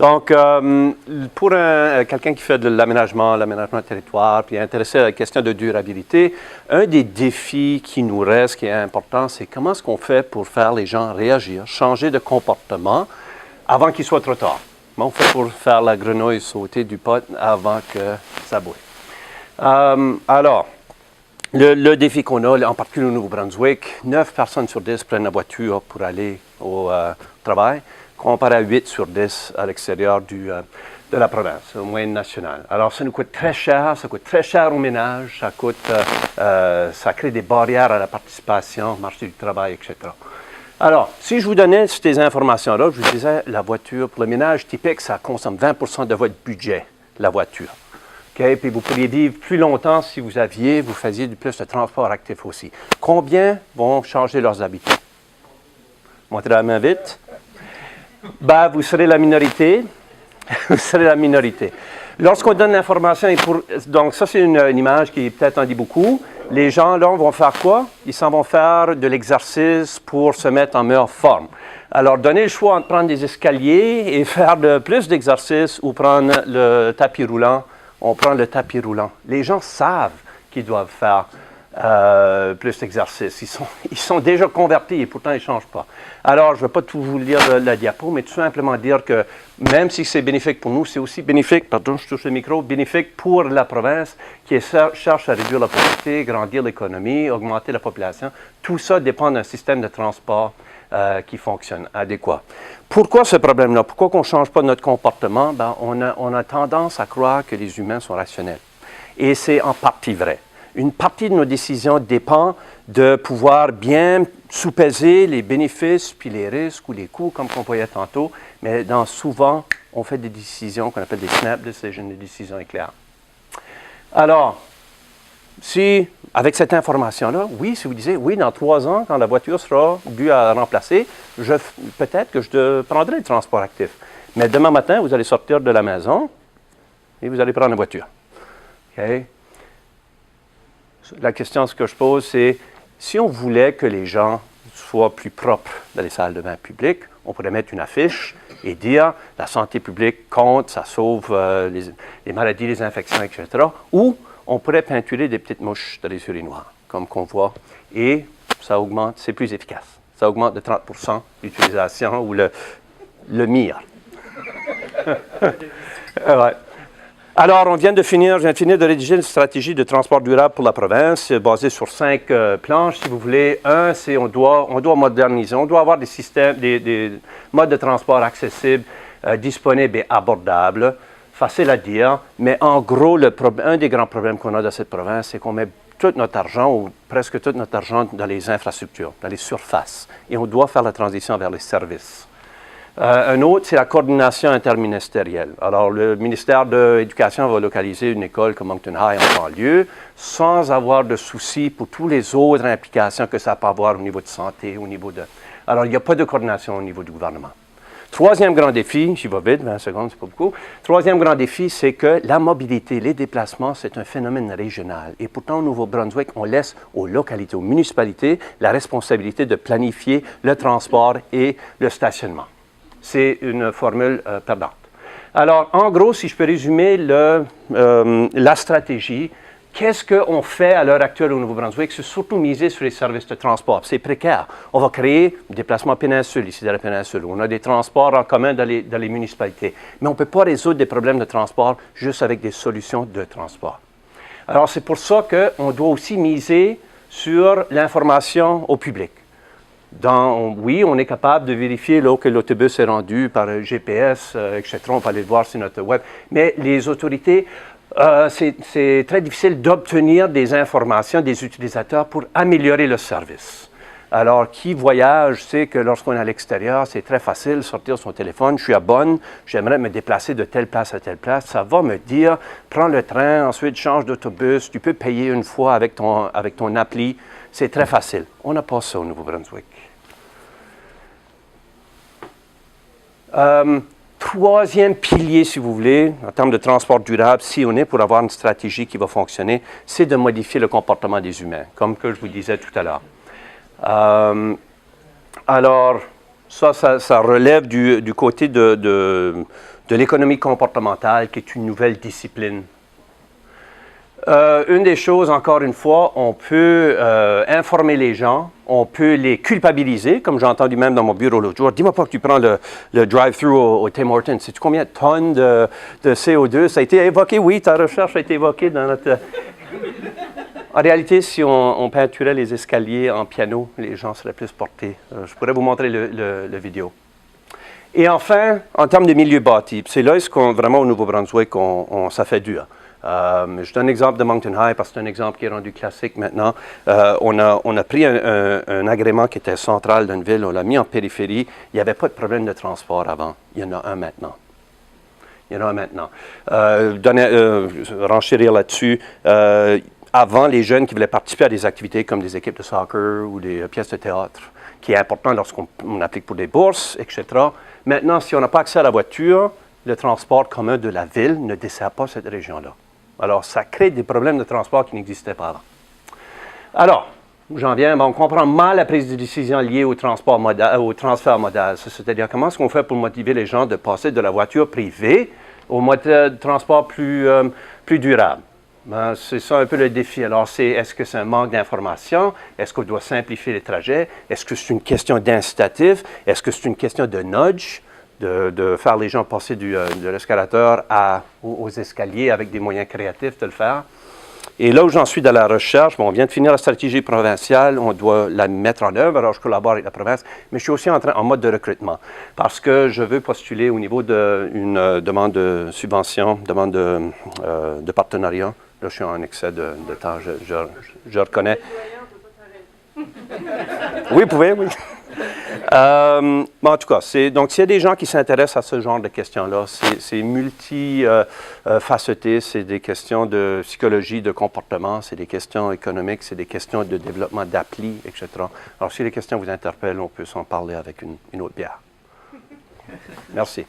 Donc, pour quelqu'un qui fait de l'aménagement de territoire, puis intéressé à la question de durabilité, un des défis qui nous reste, qui est important, c'est comment est-ce qu'on fait pour faire les gens réagir, changer de comportement avant qu'il soit trop tard. Comment on fait pour faire la grenouille sauter du pot avant que ça bouille? Alors, le défi qu'on a, en particulier au Nouveau-Brunswick, 9 personnes sur 10 prennent la voiture pour aller au travail, comparé à 8 sur 10 à l'extérieur de la province, au moyenne nationale. Alors, ça nous coûte très cher, ça coûte très cher aux ménages, ça crée des barrières à la participation, marché du travail, etc. Alors, si je vous donnais ces informations-là, je vous disais, la voiture, pour le ménage typique, ça consomme 20% de votre budget, la voiture. Okay? Puis vous pourriez vivre plus longtemps si vous faisiez du plus de transport actif aussi. Combien vont changer leurs habitudes? Montrez la main vite. Ben, vous serez la minorité. Vous serez la minorité. Lorsqu'on donne l'information, donc ça c'est une image qui peut-être en dit beaucoup, les gens là vont faire quoi? Ils s'en vont faire de l'exercice pour se mettre en meilleure forme. Alors, donnez le choix entre prendre des escaliers et faire plus d'exercice ou prendre le tapis roulant. On prend le tapis roulant. Les gens savent qu'ils doivent faire plus d'exercice. Ils sont déjà convertis et pourtant ils ne changent pas. Alors, je ne vais pas tout vous lire la diapo, mais tout simplement dire que même si c'est bénéfique pour nous, c'est aussi bénéfique, pardon, je touche le micro, bénéfique pour la province qui cherche à réduire la pauvreté, grandir l'économie, augmenter la population. Tout ça dépend d'un système de transport qui fonctionne adéquat. Pourquoi ce problème-là? Pourquoi qu'on ne change pas notre comportement? Ben, on a tendance à croire que les humains sont rationnels. Et c'est en partie vrai. Une partie de nos décisions dépend de pouvoir bien sous-peser les bénéfices, puis les risques ou les coûts, comme on voyait tantôt, mais souvent, on fait des décisions qu'on appelle des snap decisions, des décisions éclairs. Alors, avec cette information-là, oui, si vous disiez, oui, dans 3 ans, quand la voiture sera due à remplacer, peut-être que je prendrai le transport actif. Mais demain matin, vous allez sortir de la maison et vous allez prendre la voiture. OK? La question que je pose, c'est si on voulait que les gens soient plus propres dans les salles de bain publiques, on pourrait mettre une affiche et dire la santé publique compte, ça sauve les maladies, les infections, etc. Ou on pourrait peinturer des petites mouches dans les urinoirs, comme qu'on voit, et ça augmente, c'est plus efficace. Ça augmente de 30% l'utilisation ou le mire. Ouais. Alors, je viens de finir de rédiger une stratégie de transport durable pour la province, basée sur 5 planches, si vous voulez. Un, c'est on doit moderniser, on doit avoir des systèmes, des modes de transport accessibles, disponibles et abordables. Facile à dire, mais en gros, un des grands problèmes qu'on a dans cette province, c'est qu'on met tout notre argent, ou presque tout notre argent, dans les infrastructures, dans les surfaces. Et on doit faire la transition vers les services. Un autre, c'est la coordination interministérielle. Alors, le ministère de l'Éducation va localiser une école comme Moncton High en banlieue, sans avoir de soucis pour toutes les autres implications que ça peut avoir au niveau de santé, au niveau de... Alors, il n'y a pas de coordination au niveau du gouvernement. Troisième grand défi, j'y vais vite, 20 secondes, c'est pas beaucoup. Troisième grand défi, c'est que la mobilité, les déplacements, c'est un phénomène régional. Et pourtant, au Nouveau-Brunswick, on laisse aux localités, aux municipalités, la responsabilité de planifier le transport et le stationnement. C'est une formule perdante. Alors, en gros, si je peux résumer la stratégie, qu'est-ce qu'on fait à l'heure actuelle au Nouveau-Brunswick? C'est surtout miser sur les services de transport. C'est précaire. On va créer des déplacements péninsule, ici dans la péninsule. On a des transports en commun dans les municipalités. Mais on ne peut pas résoudre des problèmes de transport juste avec des solutions de transport. Alors, c'est pour ça qu'on doit aussi miser sur l'information au public. Oui, on est capable de vérifier là, que l'autobus est rendu par GPS, etc. On peut aller le voir sur notre web. Mais les autorités, c'est très difficile d'obtenir des informations des utilisateurs pour améliorer le service. Alors, qui voyage sait que lorsqu'on est à l'extérieur, c'est très facile de sortir son téléphone. Je suis à Bonn, j'aimerais me déplacer de telle place à telle place. Ça va me dire, prends le train, ensuite change d'autobus. Tu peux payer une fois avec ton appli. C'est très facile. On n'a pas ça au Nouveau-Brunswick. Troisième pilier, si vous voulez, en termes de transport durable, si on est pour avoir une stratégie qui va fonctionner, c'est de modifier le comportement des humains, comme que je vous disais tout à l'heure. Alors, Ça relève du côté de l'économie comportementale, qui est une nouvelle discipline. Une des choses, encore une fois, on peut informer les gens, on peut les culpabiliser, comme j'ai entendu même dans mon bureau l'autre jour. Dis-moi pas que tu prends le drive-thru au Tim Hortons. Sais-tu combien de tonnes de CO2? Ça a été évoqué, oui, ta recherche a été évoquée dans notre... En réalité, si on peinturait les escaliers en piano, les gens seraient plus portés. Je pourrais vous montrer le vidéo. Et enfin, en termes de milieu bâti, c'est là vraiment au Nouveau-Brunswick, ça fait dur. Je donne l'exemple de Moncton High parce que c'est un exemple qui est rendu classique maintenant. On a pris un agrément qui était central d'une ville, on l'a mis en périphérie. Il n'y avait pas de problème de transport avant. Il y en a un maintenant. Renchérir là-dessus. Avant, les jeunes qui voulaient participer à des activités comme des équipes de soccer ou des pièces de théâtre, qui est important lorsqu'on applique pour des bourses, etc. Maintenant, si on n'a pas accès à la voiture, le transport commun de la ville ne dessert pas cette région-là. Alors, ça crée des problèmes de transport qui n'existaient pas avant. Alors, j'en viens, on comprend mal la prise de décision liée au transfert modal. C'est-à-dire, comment est-ce qu'on fait pour motiver les gens de passer de la voiture privée au mode de transport plus durable? Ben, c'est ça un peu le défi. Alors, est-ce que c'est un manque d'information? Est-ce qu'on doit simplifier les trajets? Est-ce que c'est une question d'incitatif? Est-ce que c'est une question de nudge? De faire les gens passer de l'escalateur aux escaliers avec des moyens créatifs de le faire. Et là où j'en suis dans la recherche, on vient de finir la stratégie provinciale, on doit la mettre en œuvre, alors je collabore avec la province, mais je suis aussi en mode de recrutement, parce que je veux postuler au niveau d'une demande de subvention, demande de partenariat. Là, je suis en excès de temps, je reconnais. Oui, vous pouvez, oui. En tout cas, donc s'il y a des gens qui s'intéressent à ce genre de questions-là, c'est multifacetté, c'est des questions de psychologie, de comportement, c'est des questions économiques, c'est des questions de développement d'appli, etc. Alors, si les questions vous interpellent, on peut s'en parler avec une autre bière. Merci.